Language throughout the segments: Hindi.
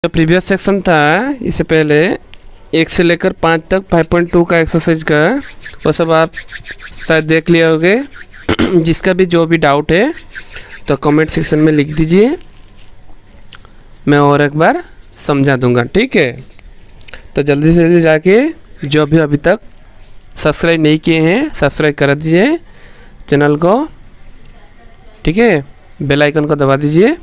जो प्रीवियस सेक्शन था इससे पहले 1 से लेकर 5 तक 5.2 का एक्सरसाइज का वो सब आप शायद देख लिए होंगे। जिसका भी जो भी डाउट है तो कमेंट सेक्शन में लिख दीजिए, मैं और एक बार समझा दूंगा, ठीक है। तो जल्दी से जल्दी जाके जो भी अभी तक सब्सक्राइब नहीं किए हैं सब्सक्राइब कर दीजिए चैनल को, ठीक है। बेल आइकन को दबा दीजिए,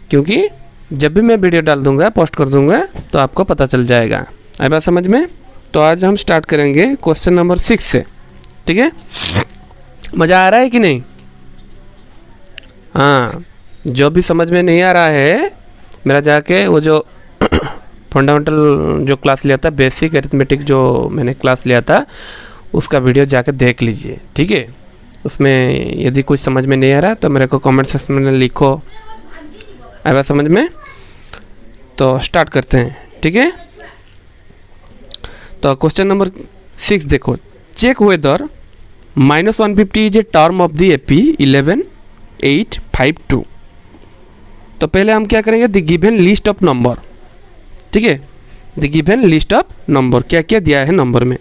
क्योंकि जब भी मैं वीडियो डाल दूंगा पोस्ट कर दूंगा तो आपको पता चल जाएगा। आई बात समझ में? तो आज हम स्टार्ट करेंगे क्वेश्चन नंबर 6 से, ठीक है। मज़ा आ रहा है कि नहीं? हाँ, जो भी समझ में नहीं आ रहा है मेरा जाके वो जो फंडामेंटल जो क्लास लिया था, बेसिक अरिथमेटिक जो मैंने क्लास लिया था उसका वीडियो जाके देख लीजिए, ठीक है। उसमें यदि कुछ समझ में नहीं आ रहा तो मेरे को कमेंट सेक्शन में लिखो। आई बात समझ में? तो स्टार्ट करते हैं, ठीक है। तो क्वेश्चन नंबर 6 देखो, check whether -150 is a term of the AP 11852। तो पहले हम क्या करेंगे, the given list of number, ठीक है। The given list of number, क्या क्या दिया है नंबर में।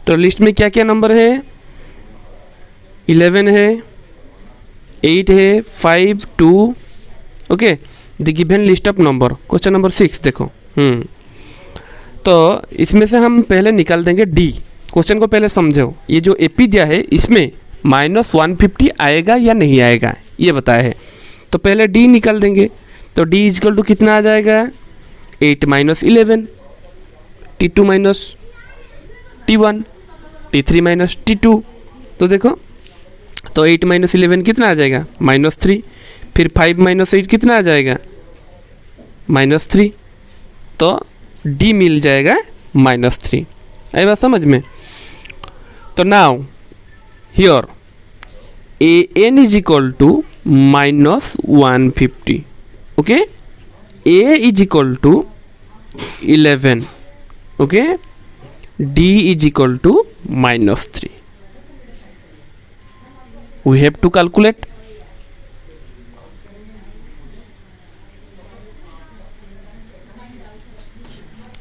तो लिस्ट में क्या क्या नंबर है, 11 है, 8 है, 5, 2, okay. The given list of number, question number 6 देखो। तो इसमें से हम पहले निकाल देंगे डी। क्वेश्चन को पहले समझो, ये जो एपी दिया है इसमें -150 आएगा या नहीं आएगा ये बताया है। तो पहले डी निकाल देंगे, तो डी इजकल टू कितना आ जाएगा, 8 - 11, T2 - T1, T3 - T2। तो देखो, तो 8 - 11 कितना आ जाएगा, -3। फिर 5 - 8 कितना आ जाएगा, -3। तो D मिल जाएगा -3। आई बात समझ में? तो now here AN is equal to -150, okay. A is equal to 11, okay. D is equal to -3. We have to calculate.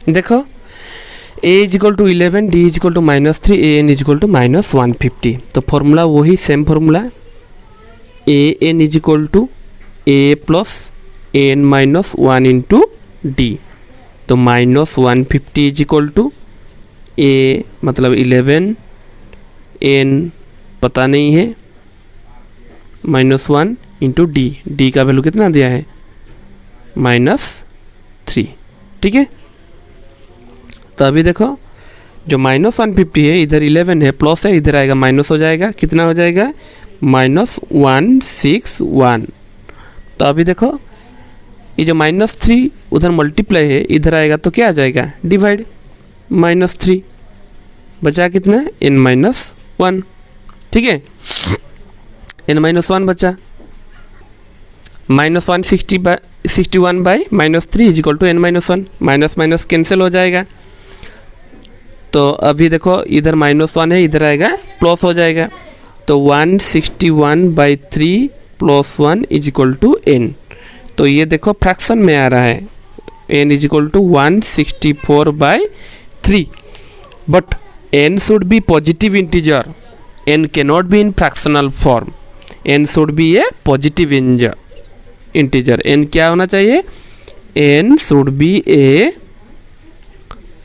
देखो, A is equal to 11, D is equal to -3, AN is equal to -150। तो फॉर्मूला वही same formula, AN is equal to A plus AN - 1 into D। तो -150 is equal to A मतलब 11, N पता नहीं है, -1 इंटू D का वैल्यू कितना दिया है, -3, ठीक है। तो अभी देखो, जो -150 है इधर 11 है, प्लस है, इधर आएगा माइनस हो जाएगा, कितना हो जाएगा, -161। तो अभी देखो, ये जो -3 उधर मल्टीप्लाई है, इधर आएगा तो क्या आ जाएगा, डिवाइड, -3 बचा कितना, N-1, ठीक है। N-1 बचा, -161 by -3 is equal to N-1, minus minus cancel हो जाएगा। तो अभी देखो, इधर -1 है, इधर आएगा प्लस हो जाएगा। तो 161/3 + 1 इज इक्वल टू N। तो ये देखो फ्रैक्शन में आ रहा है, N is equal to 164/3, but N should be positive integer. N cannot be in fractional form. N should be a positive integer. N क्या होना चाहिए, N should be a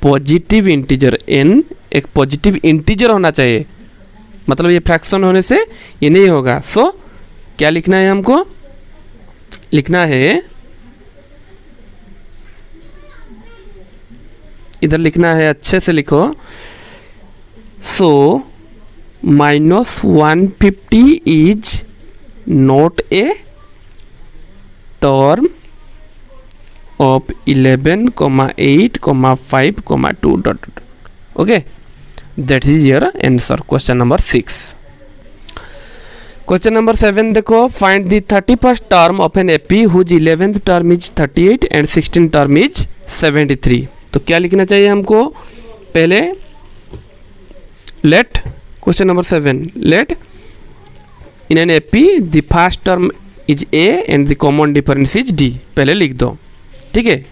positive integer. N एक पॉजिटिव इंटीजर होना चाहिए, मतलब ये फ्रैक्शन होने से ये नहीं होगा। सो क्या लिखना है हमको, लिखना है इधर लिखना है, अच्छे से लिखो। So -150 is not a term of 11, 8, 5, 2 ... Okay, that is your answer, question number 6. Question number 7 देखो, find the 31st term of an AP whose 11th term is 38 and 16th term is 73। तो क्या लिखना चाहिए हमको, पहले let question number 7, let in an AP the first term is A and the common difference is D, पहले लिख दो। ठीक है,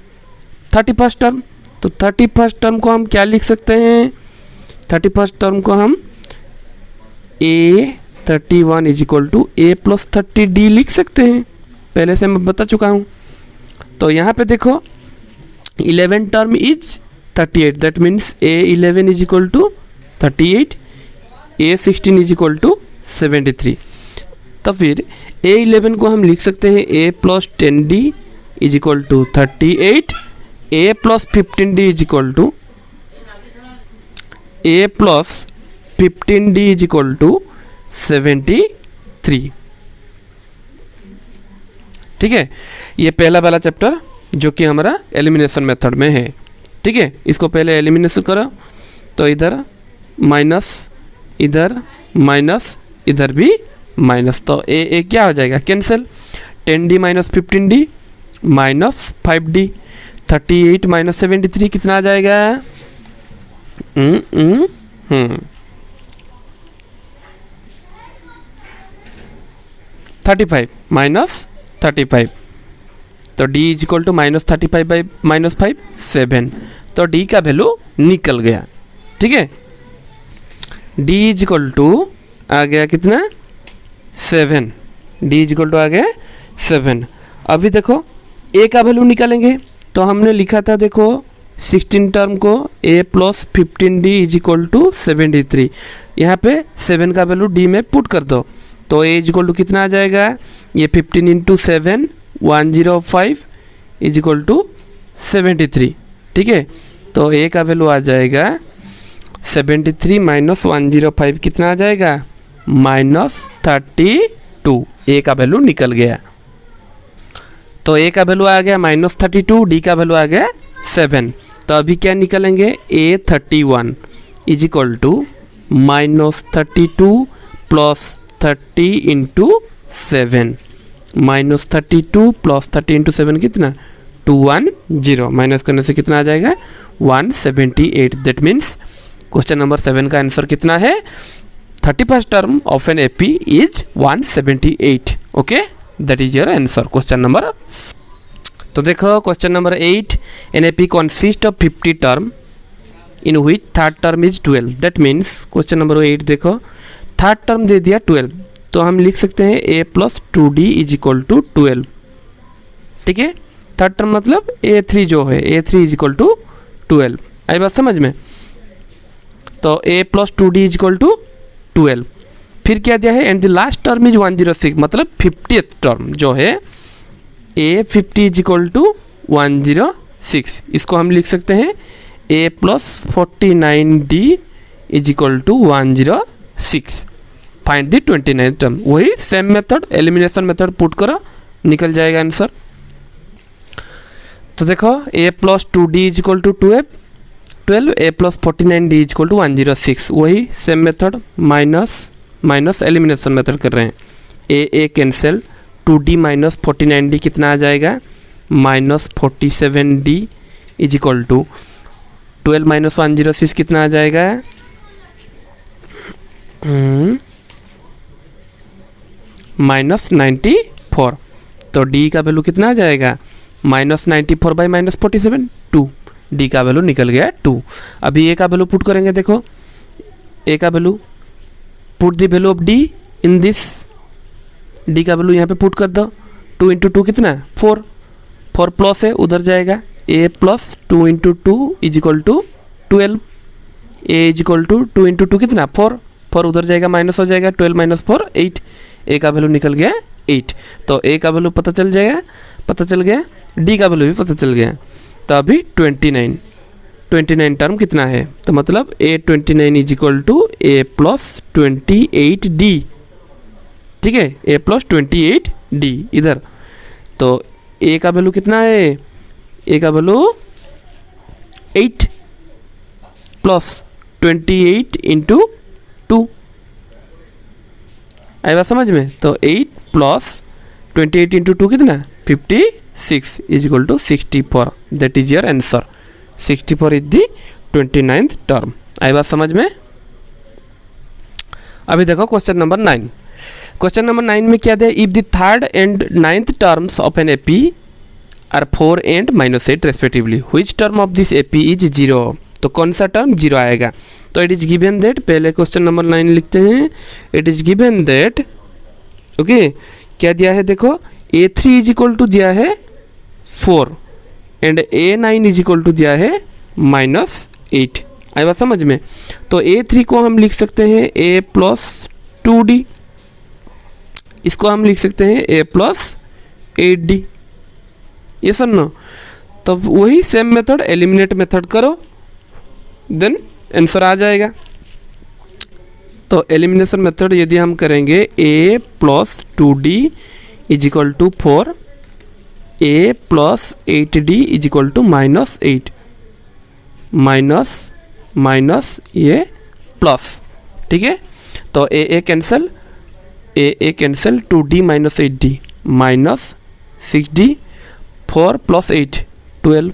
31st टर्म, तो 31st टर्म को हम क्या लिख सकते हैं, 31st टर्म को हम A31 is equal to A plus 30D लिख सकते हैं, पहले से मैं बता चुका हूँ। तो यहाँ पे देखो 11 term is 38, that means A11 is equal to 38, A16 is equal to 73। तो फिर A11 को हम लिख सकते हैं A plus 10D is equal to 38, A plus 15D is equal to A plus 15D is equal to 73। ठीक है, ये पहला वाला चैप्टर जो कि हमारा एलिमिनेशन मेथड में है। ठीक है, इसको पहले एलिमिनेशन करो, तो इधर माइनस, इधर माइनस, इधर भी माइनस, तो ए क्या हो जाएगा, cancel. 10D minus 15D minus 5D, 38 minus 73 कितना आ जाएगा, 35 माइनस 35, तो D is equal to minus 35 by minus 5 7, तो D का वैल्यू निकल गया। ठीक है, D इज इक्वल टू आ गया कितना, 7, D इज इक्वल टू आ गया 7। अभी देखो A का वैल्यू निकालेंगे, तो हमने लिखा था देखो 16 टर्म को A plus 15D is equal to 73, यहाँ पे 7 का वैल्यू D में पुट कर दो, तो A इज इक्वल टू कितना आ जाएगा, ये 15 इंटू 7 105 इज इक्वल टू 73। ठीक है, तो A का वैल्यू आ जाएगा 73 माइनस 105 कितना आ जाएगा, माइनस 32। A का वैल्यू निकल गया, तो A का वैल्यू आ गया माइनस 32, D का वैल्यू आ गया 7। तो अभी क्या निकालेंगे, A31 is equal to minus 32 plus 30 into 7, minus 32 plus 30 into 7 कितना, 210, माइनस करने से कितना आ जाएगा, 178। दैट मीन्स क्वेश्चन नंबर 7 का आंसर कितना है, 31st term of an AP is 178। Okay, that is your answer question number. तो देखो question number 8, an AP consist of 50 term in which third term is 12, that means question number 8 देखो थर्ड टर्म दे दिया 12, तो हम लिख सकते हैं A plus 2D is equal to 12। ठीक है, थर्ड टर्म मतलब A3 जो है, A3 इज इक्वल टू 12। आई बात समझ में, तो A plus 2D is equal to 12। फिर क्या दिया है, and the last term is 106, मतलब 50th टर्म जो है A50 इज इक्वल टू 106, इसको हम लिख सकते हैं A plus 49D is equal to 106। Find the 29th term, वही same method, elimination method put करो, निकल जाएगा आंसर। तो देखो A plus 2D is equal to 12, A plus 49D is equal to 106, वही same method, minus minus elimination method कर रहे हैं। A cancel, 2D minus 49D कितना आ जाएगा, minus 47D is equal to 12 minus 106 कितना आ जाएगा, माइनस 94। तो D का वैल्यू कितना आ जाएगा, माइनस 94 बाई माइनस 47, 2। D का वैल्यू निकल गया 2। अभी A का वैल्यू पुट करेंगे, देखो A का value, put the value of D in this, D का वैल्यू यहाँ पे पुट कर दो, 2 इंटू 2 कितना, 4 प्लस है उधर जाएगा, A plus 2 into 2 is equal to 12, A is equal to 2 into 2 कितना, 4 उधर जाएगा, माइनस हो जाएगा, 12 माइनस 4 8, A का वैल्यू निकल गया 8। तो A का वैल्यू पता चल गया, D का वैल्यू भी पता चल गया। तो अभी 29 टर्म कितना है, तो मतलब A29 is equal to A plus 28D। ठीक है, A प्लस 28D इधर, तो A का वैल्यू कितना है, A का वैल्यू 8 प्लस 28 इंटू 2, आई बात समझ में। तो 8 प्लस 28 इंटू 2 कितना, 56 is equal to 64। That is your answer. 64 is the 29th term. आई बात समझ में? अभी देखो क्वेश्चन नंबर 9। क्वेश्चन नंबर 9 में क्या दिया, if the third and 9th terms of an AP are 4 and -8 respectively, which term of this AP is 0। तो कौन सा टर्म 0 आएगा? तो इट इज गिवन दैट, पहले क्वेश्चन नंबर 9 लिखते हैं। It is given that, okay, क्या दिया है देखो, A3 इज इक्वल टू दिया है 4 and A9 is equal to दिया है -8। आई बात समझ में? तो A3 को हम लिख सकते हैं A + 2D, इसको हम लिख सकते हैं A + 8D। ये सर नो, तो वही सेम मेथड, एलिमिनेट मेथड करो, देन आंसर आ जाएगा। तो एलिमिनेशन मेथड यदि हम करेंगे, A + 2D is equal to 4, A + 8D is equal to -8, minus ये प्लस, ठीक है। तो A cancel, A cancel, 2D - 8D -6D, 4 + 8 12।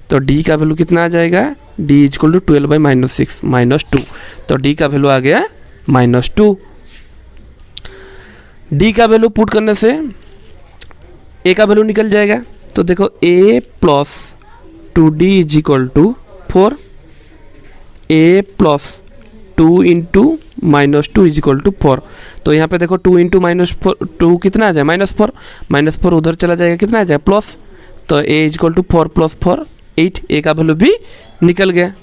तो D का वैल्यू कितना आ जाएगा, D इज इक्वल टू 12/-6 -2। तो D का वैल्यू आ गया -2। D का वैल्यू पुट करने से A का वैल्यू निकल जाएगा। तो देखो A + 2D is equal to 4, A + 2 × -2 is equal to 4। तो यहाँ पे देखो 2 × -2 कितना आ जाए, -4, -4 उधर चला जाएगा, कितना आ जाए प्लस। तो A is equal to 4 + 4 8, A का वैल्यू भी निकल गया।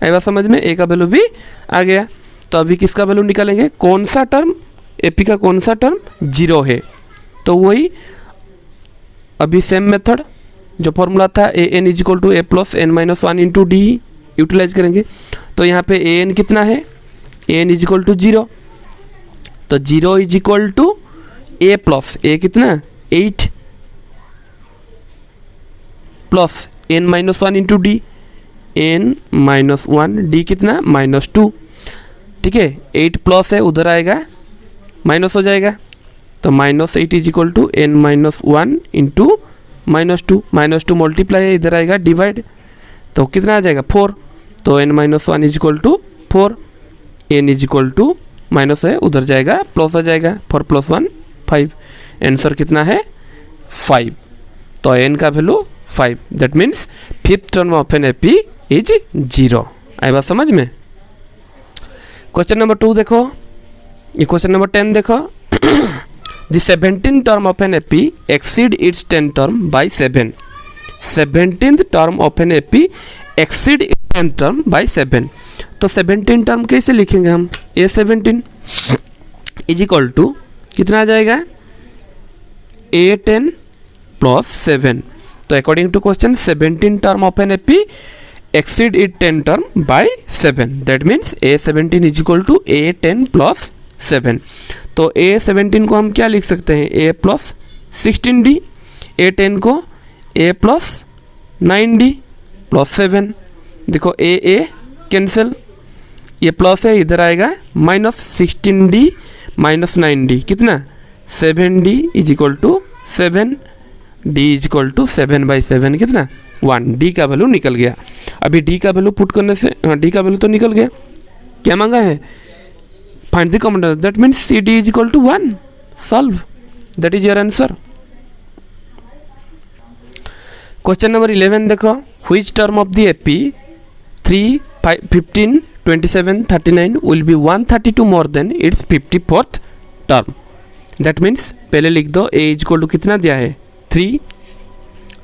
आई बात समझ में? A का वैल्यू भी आ गया। तो अभी किसका वैल्यू निकालेंगे, कौन सा टर्म, एपी का कौन सा टर्म 0 है। तो वही अभी सेम मेथड जो फॉर्मूला था, AN is equal to A + n - 1 × D utilise करेंगे। तो यहाँ पे AN कितना है, AN इज इक्वल टू 0। तो 0 is equal to A + A कितना 8 plus n - 1 × D, n - 1, D कितना -2, ठीक है। 8 प्लस है, उधर आएगा माइनस हो जाएगा। तो -8 is equal to n - 1 × -2, -2 multiply है, इधर आएगा डिवाइड। तो कितना आ जाएगा 4। तो n - 1 is equal to 4, n is equal to minus है, उधर जाएगा प्लस हो जाएगा, 4 + 1 5। आंसर कितना है 5। तो n का value 5, that means 5th term of an AP is 0। आई बात समझ में? क्वेश्चन नंबर 2 देखो, ये क्वेश्चन नंबर 10 देखो। The 17th term of an AP exceed it's 10th term by 7। 17th term of an AP exceed it's 10th term by 7। तो 17 टर्म कैसे लिखेंगे हम, A17 इज इक्वल टू कितना आ जाएगा, A10 + 7। तो according to question 17 term of an AP exceed it 10 term by 7, that means A17 is equal to A10 + 7। तो A17 को हम क्या लिख सकते हैं, A + 16D, A10 को A + 9D + 7। देखो A कैंसिल, ये प्लस है, इधर आएगा -16D - 9D कितना 7D is equal to 7, D is equal to 7/7 कितना 1। D का वैल्यू निकल गया। अभी D का वैल्यू पुट करने से, हाँ D का वैल्यू तो निकल गया। क्या मांगा है, find the common, that means CD is equal to 1। Solve, that is your answer. Question number 11 देखो, which term of the AP 3, 15, 27, 39 will be 132 more than its 54th term. That means पहले लिख दो, A इज इक्वल टू कितना दिया है 3,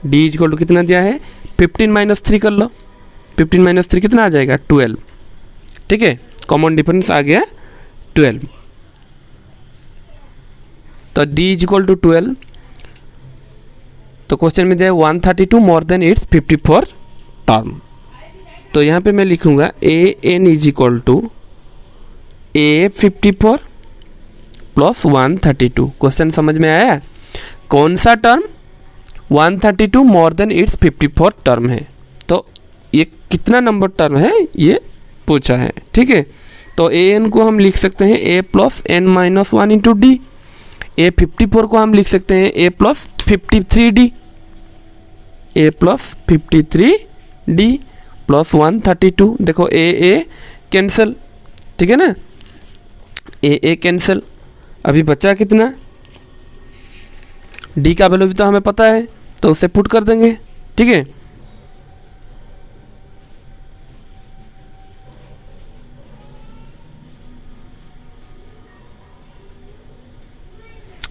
D इज इक्वल टू कितना दिया है 15 - 3 कर लो, 15 - 3 कितना आ जाएगा 12, ठीक है। कॉमन डिफरेंस आ गया 12। तो D इज इक्वल टू 12। तो क्वेश्चन में दिया 132 more than its 54th term. तो यहाँ पे मैं लिखूंगा AN is equal to A54 + 132। Question समझ में आया? कौन सा term 132 more than its 54th term है। तो ये कितना नंबर टर्म है ये पूछा है, ठीक है। तो AN को हम लिख सकते हैं A + n - 1 × D। A54 को हम लिख सकते हैं A + 53D, A + 53 D plus 132। देखो ए कैंसिल, ठीक है ना, ए कैंसिल। अभी बचा कितना, डी का वैल्यू भी तो हमें पता है, तो उसे पुट कर देंगे, ठीक है।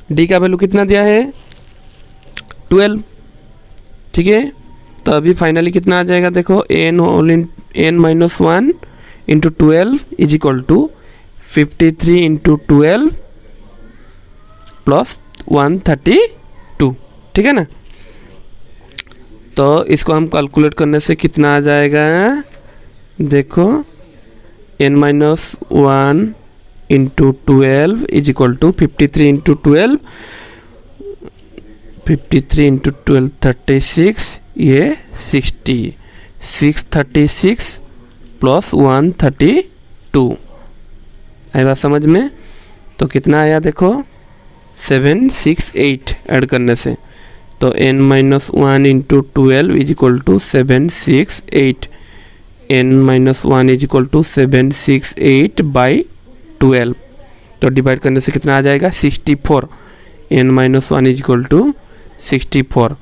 डी का वैल्यू कितना दिया है, 12, ठीक है। तो अभी फाइनली कितना आ जाएगा, देखो n minus 1 into 12 is equal to 53 into 12 plus 132, ठीक है ना। तो इसको हम कैलकुलेट करने से कितना आ जाएगा, देखो n minus 1 into 12 is equal to 53 into 12, 53 into 12 36, ये 60, 636 प्लस 132। आई बात समझ में। तो कितना आया देखो 768 ऐड करने से, तो n minus 1 into 12 is equal to 768, n minus 1 is equal to 768 by 12। तो डिवाइड करने से कितना आ जाएगा 64, n minus 1 is equal to 64,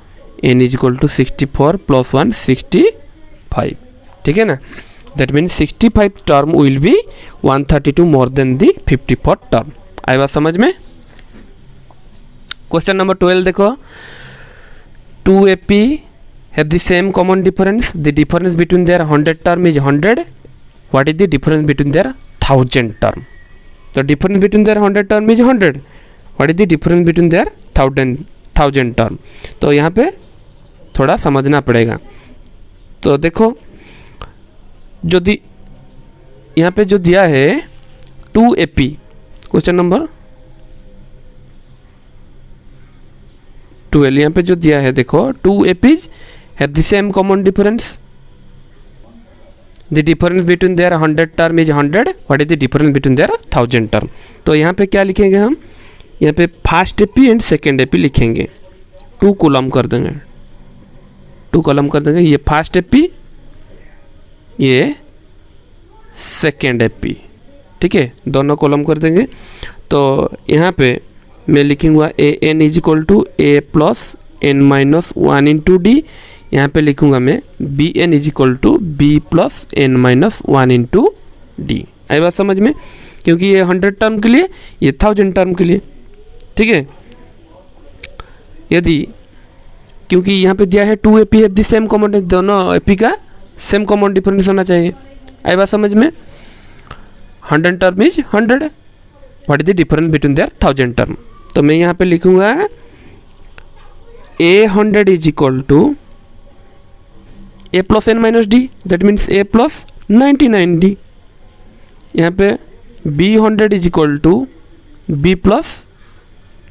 n is equal to 64 plus 1 65, ठीक है ना। That means 65 term will be 132 more than the 54 term. आई बात समझ में। क्वेश्चन नंबर 12 देखो, 2AP have the same common difference, the difference between their 100 term is 100, what is the difference between their 1000 term? तो difference between their 100 term is 100, what is the difference between their 1000 term? तो यहाँ पे थोड़ा समझना पड़ेगा। तो देखो जो यहाँ पे जो दिया है 2AP, क्वेश्चन नंबर 12, यहाँ पे जो दिया है देखो 2APs have the same common difference, the difference between their 100 term is 100, what is the difference between their 1000 term? तो यहाँ पे क्या लिखेंगे हम, यहाँ पे first AP and second AP लिखेंगे, 2 कॉलम कर देंगे, 2 कॉलम कर देंगे, ये फर्स्ट AP, ये सेकेंड AP, ठीक है, दोनों कॉलम कर देंगे। तो यहाँ पे मैं लिखूँगा an is equal to a plus n minus 1 into D, यहाँ पे लिखूँगा मैं bn is equal to b plus n minus 1 into D. आई बात समझ में, क्योंकि ये 100 टर्म के लिए, ये 1000 टर्म के लिए, ठीक है। यदि क्योंकि यहाँ पे दिया है 2AP है दी सेम कॉमन, दोनों AP का सेम कॉमन डिफरेंस होना चाहिए। आई बात समझ में। 100 term is 100, what is the difference between their 1000 term? तो मैं यहाँ पे लिखूंगा A100 is equal to A plus n minus D, that means A plus 99D। यहाँ पे B100 is equal to B plus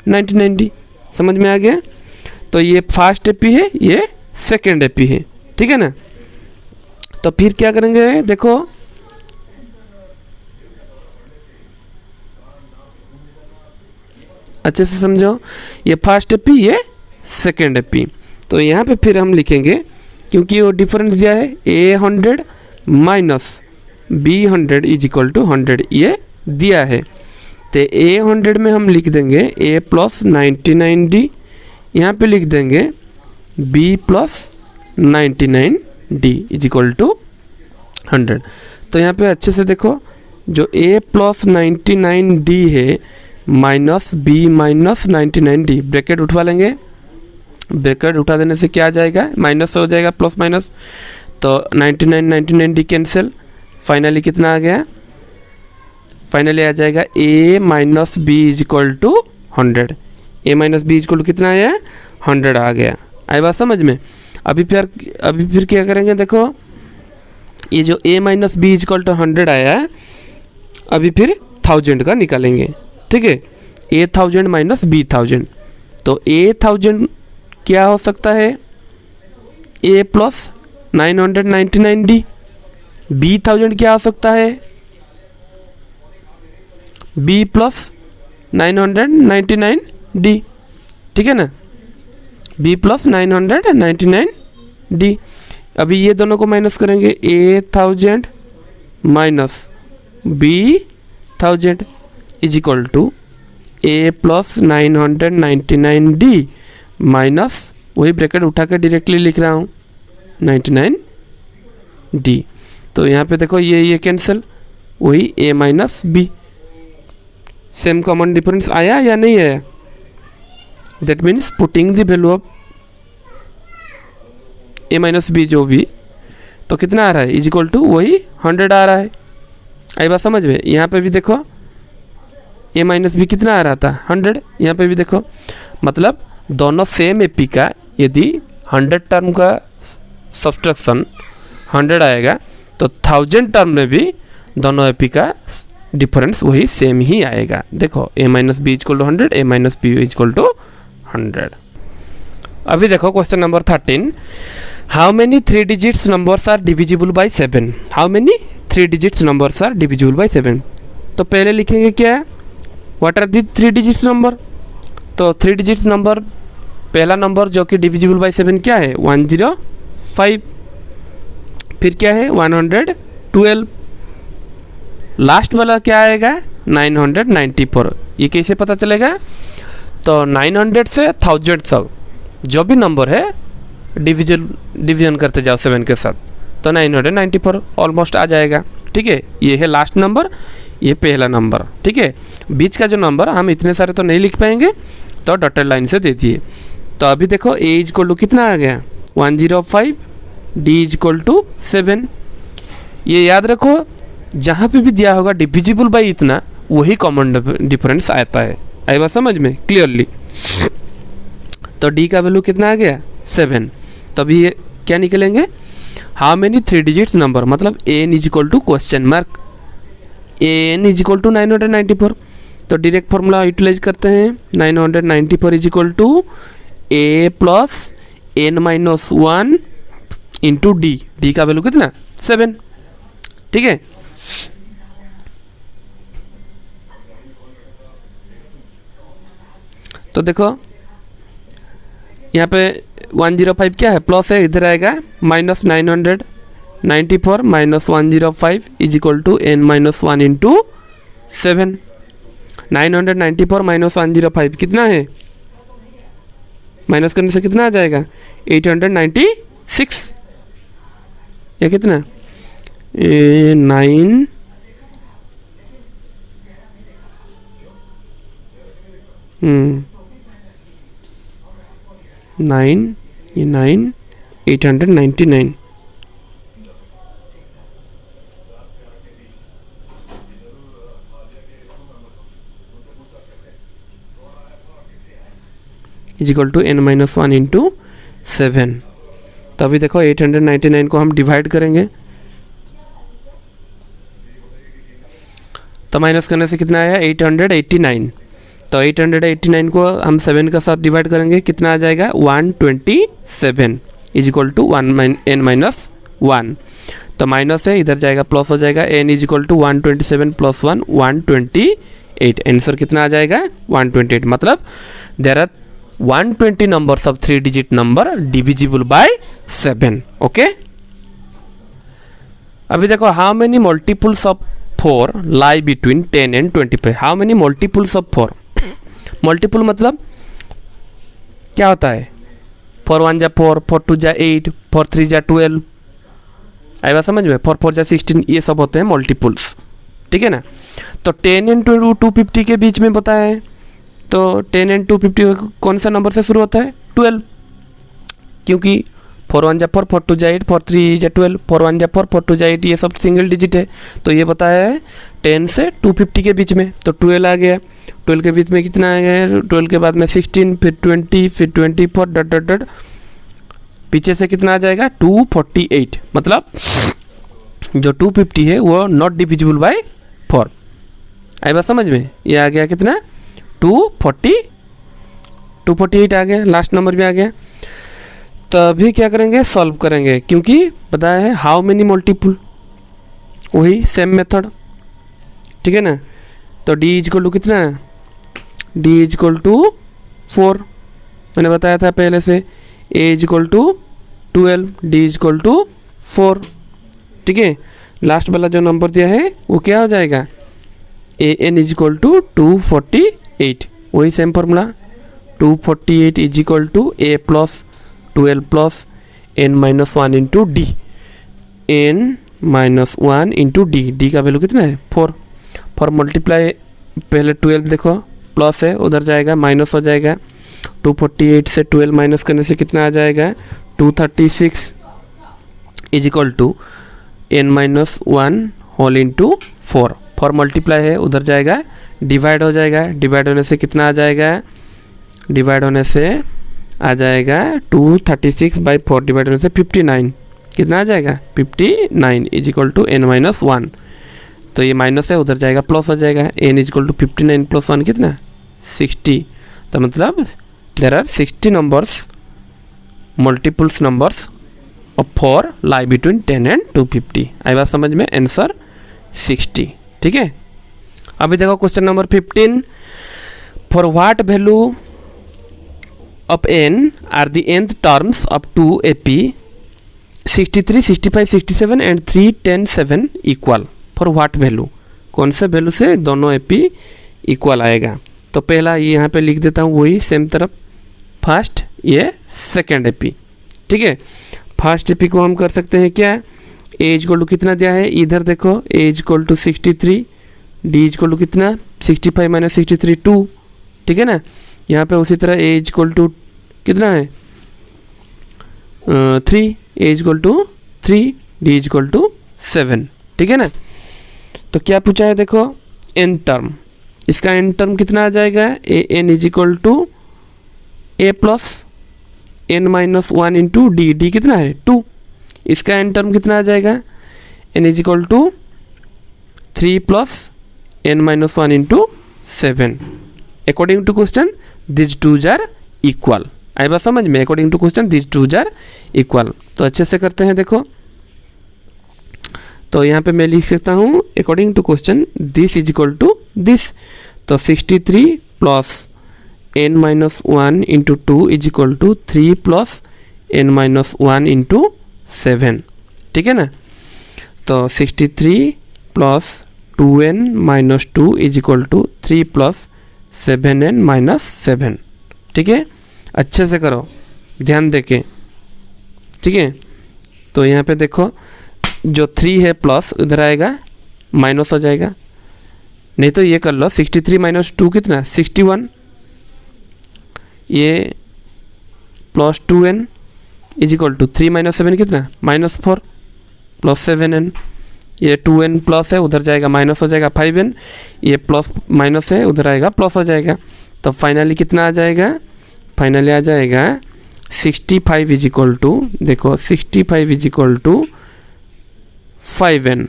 99D। समझ में आ गया। तो ये फर्स्ट AP है, ये सेकेंड AP है, ठीक है ना। तो फिर क्या करेंगे, देखो अच्छे से समझो, ये फर्स्ट AP, ये सेकेंड AP। तो यहाँ पे फिर हम लिखेंगे, क्योंकि वो डिफरेंस दिया है A100 minus B100 is equal to 100, ये दिया है। तो A100 में हम लिख देंगे A प्लस 99D, यहाँ पे लिख देंगे B plus 99D is equal to 100। तो यहाँ पे अच्छे से देखो, जो A प्लस 99D है minus B minus 99D, bracket उठवा लेंगे, ब्रैकेट उठा देने से क्या आ जाएगा, माइनस हो जाएगा प्लस माइनस, तो 99D कैंसिल, फाइनली कितना आ गया, फाइनली आ जाएगा A minus B is equal to 100। A minus B is equal to कितना आया, 100 आ गया। आई बात समझ में। अभी फिर क्या करेंगे, देखो ये जो A minus B is equal to 100 आया है, अभी फिर 1000 का निकालेंगे, ठीक है। A1000 माइनस B1000, तो A1000 क्या हो सकता है, A प्लस 999D। B1000 क्या हो सकता है, B प्लस 999D, ठीक है ना, B प्लस 999D। अभी ये दोनों को माइनस करेंगे, A 1000 minus B 1000 is equal to A plus 999 D minus वही ब्रैकेट उठा के डायरेक्टली लिख रहा हूँ 99 डी। तो यहाँ पे देखो ये कैंसिल, वही A minus B, same common difference आया या नहीं आया? That means putting the value of A minus B जो भी, तो कितना आ रहा है इज इक्वल टू वही 100 आ रहा है। आई बात समझ में? यहाँ पे भी देखो ए माइनस बी कितना आ रहा था 100, यहाँ पे भी देखो, मतलब दोनों सेम एपी का यदि 100 टर्म का सब्सट्रैक्शन 100 आएगा तो 1000 टर्म में भी दोनों एपी का डिफरेंस वही सेम ही आएगा। देखो A minus B equal to 100, A minus B equal to 100। अभी देखो question number 13, how many 3 digits numbers are divisible by 7? How many 3 digits numbers are divisible by 7? तो पहले लिखेंगे क्या है, what are the 3 digits number. तो 3 डिजिट्स नंबर, पहला नंबर जो कि डिविजिबल बाय 7 क्या है 105, फिर क्या है 112, लास्ट वाला क्या आएगा 994। ये कैसे पता चलेगा? तो 900 से 1000 तक जो भी नंबर है डिवीजन करते जाओ 7 के साथ, तो 994 ऑलमोस्ट आ जाएगा। ठीक है, ये है लास्ट नंबर, ये पहला नंबर। ठीक है, बीच का जो नंबर हम इतने सारे तो नहीं लिख पाएंगे, तो डॉटेड लाइन से दे दिए। तो अभी देखो ए इज इक्वल टू कितना आ गया 105, डी इज इक्वल टू 7। ये याद रखो, जहाँ पे भी दिया होगा डिविजिबल बाई इतना, वही कॉमन डिफरेंस आता है। आई बात समझ में क्लियरली? तो डी का वैल्यू कितना आ गया 7। तो अभी ये क्या निकलेंगे, हाउ मेनी 3 डिजिट्स नंबर, मतलब N is equal to question mark, N is equal to 994। तो डायरेक्ट फॉर्मूला यूटिलाइज करते हैं, 994 is equal to A plus N minus 1 into D, D का वैल्यू कितना 7। ठीक है, तो देखो यहाँ पे 105 क्या है प्लस है, इधर आएगा minus 994 minus 105 is equal to N minus 1 into 7। 994 minus 105 कितना है, माइनस करने से कितना आ जाएगा 896। या कितना 9 9 ये 9 899। Is equal to N minus 1 into 7। तो अभी देखो 899 को हम डिवाइड करेंगे, तो माइनस करने से कितना आया 889। तो 889 को हम 7 के साथ डिवाइड करेंगे, कितना आ जाएगा 127 is equal to N minus 1। तो माइनस है, इधर जाएगा प्लस हो जाएगा, N is equal to 127 plus 1 128। Answer कितना आ जाएगा 128। मतलब there are 120 numbers of 3 digit number divisible by 7। Okay, अभी देखो how many multiples of 4 lie between 10 and 25। How many multiples of 4, multiple मतलब क्या होता है 4 1 जा 4, 4 2 जा 8, 4 3 जा 12। आई बात समझ में? 4 4 जा 16, ये सब होते हैं मल्टीपल्स। ठीक है ना? तो 10 एंड 250 के बीच में बताया है, तो 10 एंड 250 कौन सा नंबर से शुरू होता है 12, क्योंकि 4 1 जा 4, 4 2 जा 8, 4 3 जा 12, 4 1 जा 4, 4 2 जा 8, ये सब सिंगल डिजिट है। तो ये बताया है 10 से 250 के बीच में, तो 12 आ गया। 12 के बीच में कितना आ गया, 12 के बाद में 16, फिर 20, फिर 24 डट डट डट, पीछे से कितना आ जाएगा 248। मतलब जो 250 है वो नॉट डिविजिबल बाय 4। आई बात समझ में? ये आ गया कितना 248 आ गया, लास्ट नंबर भी आ गया। तो अभी क्या करेंगे, सॉल्व करेंगे, क्योंकि बताया है हाउ मेनी मल्टीपल, वही सेम मेथड। ठीक है ना? तो डी इज इक्वल टू कितना है, डी इज इक्वल टू 4, मैंने बताया था पहले से। A is equal to 12, D is equal to 4। ठीक है, लास्ट वाला जो नंबर दिया है वो क्या हो जाएगा, A N is equal to 248। वही same formula, 248 is equal to A plus 12 plus N minus 1 into D, N minus 1 into D, D का वैल्यू कितना है 4। फॉर मल्टीप्लाई पहले 12 देखो प्लस है उधर जाएगा माइनस हो जाएगा, 248 से 12 माइनस करने से कितना आ जाएगा 236 is equal to N minus 1 whole into 4। Four multiply है उधर जाएगा डिवाइड हो जाएगा, डिवाइड होने से कितना आ जाएगा, डिवाइड होने से आ जाएगा 236 बाई 4 डिवाइड होने से 59, कितना आ जाएगा 59 is equal to N minus 1। तो ये माइनस है उधर जाएगा प्लस हो जाएगा, N is equal to 59 plus 1 कितना 60। तो मतलब there are 60 numbers, multiples numbers of 4 lie between 10 and 250। आई बात समझ में, आंसर 60। ठीक है, अभी देखो question number 15, for what value of N are the nth terms of 2 AP 63, 65, 67 and 3, 10, 7 equal. For what value, कौन से वैल्यू से दोनों AP इक्वल आएगा। तो पहला ये यहाँ पे लिख देता हूँ वही सेम तरफ, फर्स्ट ये सेकेंड AP। ठीक है, फर्स्ट AP को हम कर सकते हैं क्या, ए इज इक्वल टू कितना दिया है इधर देखो, A is equal to 63, D is equal to कितना 65 माइनस 63 2। ठीक है ना, यहाँ पे उसी तरह ए इज इक्वल टू कितना है 3, A is equal to 3, D is equal to 7। ठीक है ना, तो क्या पूछा है देखो एन टर्म, इसका एन टर्म कितना आ जाएगा, A N is equal to A plus N minus 1 into D, D कितना है 2। इसका एन टर्म कितना आ जाएगा, N is equal to 3 plus N minus 1 into 7। According to question this twos are equal. आई बात समझ में, according to question this twos are equal. तो अच्छे से करते हैं देखो, तो यहाँ पे मैं लिख सकता हूँ according to question this is equal to this. तो 63 plus N minus 1 into 2 is equal to 3 plus N minus 1 into 7। ठीक है ना, तो 63 plus 2n minus 2 is equal to 3 plus 7n minus 7। ठीक है, अच्छे से करो ध्यान देके। ठीक है, तो यहाँ पे देखो जो 3 है प्लस उधर आएगा माइनस हो जाएगा, नहीं तो ये कर लो 63 माइनस 2 कितना 61, ये plus 2n is equal to 3 minus 7 कितना -4 प्लस 7n, ये 2n प्लस है उधर जाएगा माइनस हो जाएगा 5n, ये प्लस माइनस है उधर आएगा प्लस हो जाएगा। तो फाइनली कितना आ जाएगा, फाइनली आ जाएगा 65 इज इक्वल टू, देखो 65 इज इक्वल टू 5n।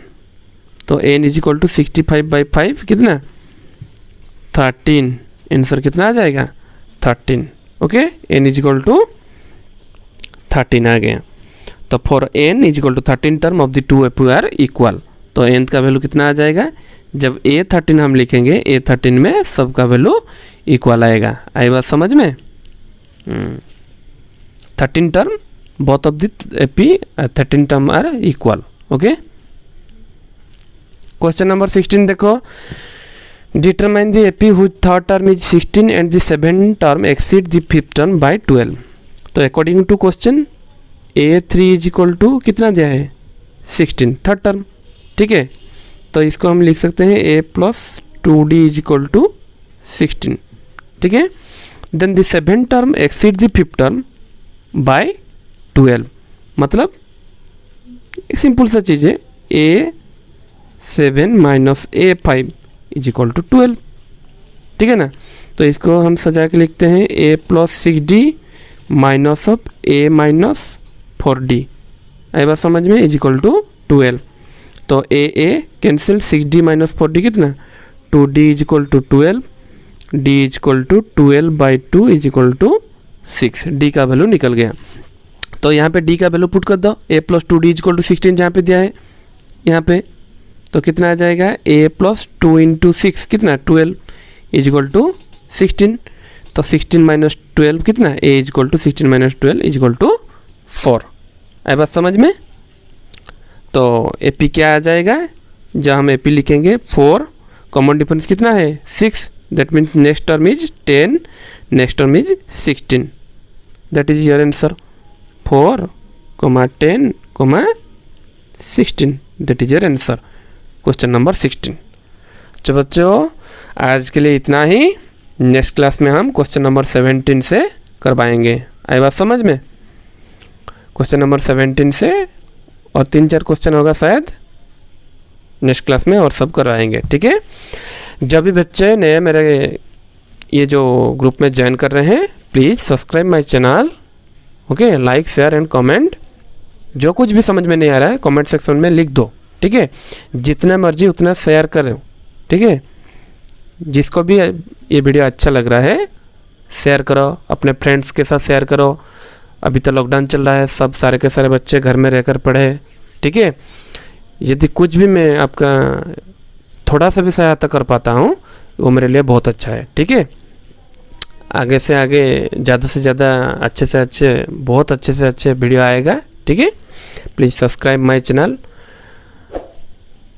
तो n is equal to 65 by 5 कितना 13, आंसर कितना आ जाएगा 13। Okay, n is equal to 13 आ गया। तो for n is equal to 13 term of the 2 AP are equal. तो n का वैल्यू कितना आ जाएगा, जब A13 हम लिखेंगे A13 में सबका वैल्यू इक्वल आएगा। आई बात समझ में, 13 term both of the AP 13 term are equal. Okay, question number 16 देखो, determine the AP whose third term is 16 and the seventh term exceed the fifth term by 12। तो according to question A3 is equal to कितना दिया है 16 थर्ड टर्म। ठीक है, तो इसको हम लिख सकते हैं A plus 2D is equal to 16। ठीक है, then the seventh term exceed the fifth term by 12। मतलब सिंपल सा चीज़ है, A7 minus A5 is equal to 12। ठीक है ना, तो इसको हम सजा के लिखते हैं A plus 6D minus of A minus 4D। आई बात समझ में, इज इक्वल टू 12। तो A cancel, 6D minus 4D कितना 2D is equal to 12, D is equal to 12 by 2 is equal to 6। D का वैल्यू निकल गया। तो यहाँ पे D का वैल्यू पुट कर दो, A plus 2D is equal to 16 जहाँ पे दिया है यहाँ पे, तो कितना आ जाएगा A प्लस 2 इंटू 6 कितना 12 इज इक्वल टू 16। तो 16 माइनस 12 कितना, A is equal to 16 minus 12 is equal to 4। आई बात समझ में? तो AP क्या आ जाएगा, जहाँ हम AP लिखेंगे 4, कॉमन डिफरेंस कितना है 6, that means next term is 10, next term is 16, that is your answer 4, 10, 16, that is your answer question number 16। तो बच्चों आज के लिए इतना ही, नेक्स्ट क्लास में हम क्वेश्चन नंबर 17 से करवाएंगे। आई बात समझ में? क्वेश्चन नंबर 17 से और 3-4 क्वेश्चन होगा शायद नेक्स्ट क्लास में, और सब करवाएंगे। ठीक है, जब भी बच्चे नए मेरे ये जो ग्रुप में ज्वाइन कर रहे हैं, please subscribe my channel, okay, like share and comment. जो कुछ भी समझ में नहीं आ रहा है कमेंट सेक्शन में लिख दो, ठीक है, जितना मर्जी उतना शेयर करो, ठीक है, जिसको भी ये वीडियो अच्छा लग रहा है शेयर करो, अपने फ्रेंड्स के साथ शेयर करो। अभी तो लॉकडाउन चल रहा है, सब सारे के सारे बच्चे घर में रहकर पढ़े, ठीक है। यदि कुछ भी मैं आपका थोड़ा सा भी सहायता कर पाता हूँ वो मेरे लिए बहुत अच्छा है, ठीक है। आगे से आगे ज़्यादा से ज़्यादा अच्छे से अच्छे, बहुत अच्छे से अच्छे वीडियो आएगा, ठीक है। Please subscribe my channel.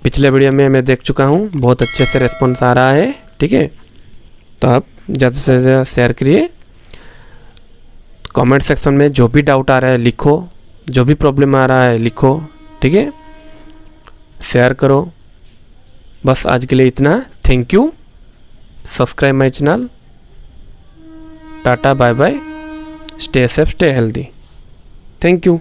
पिछले वीडियो में मैं देख चुका हूँ, बहुत अच्छे से रिस्पॉन्स आ रहा है, ठीक है। तो आप ज़्यादा से ज़्यादा शेयर करिए। कमेंट सेक्शन में जो भी डाउट आ रहा है लिखो, जो भी प्रॉब्लम आ रहा है लिखो, ठीक है, शेयर करो। बस आज के लिए इतना, thank you, subscribe my channel, tata bye bye, stay safe stay healthy, thank you.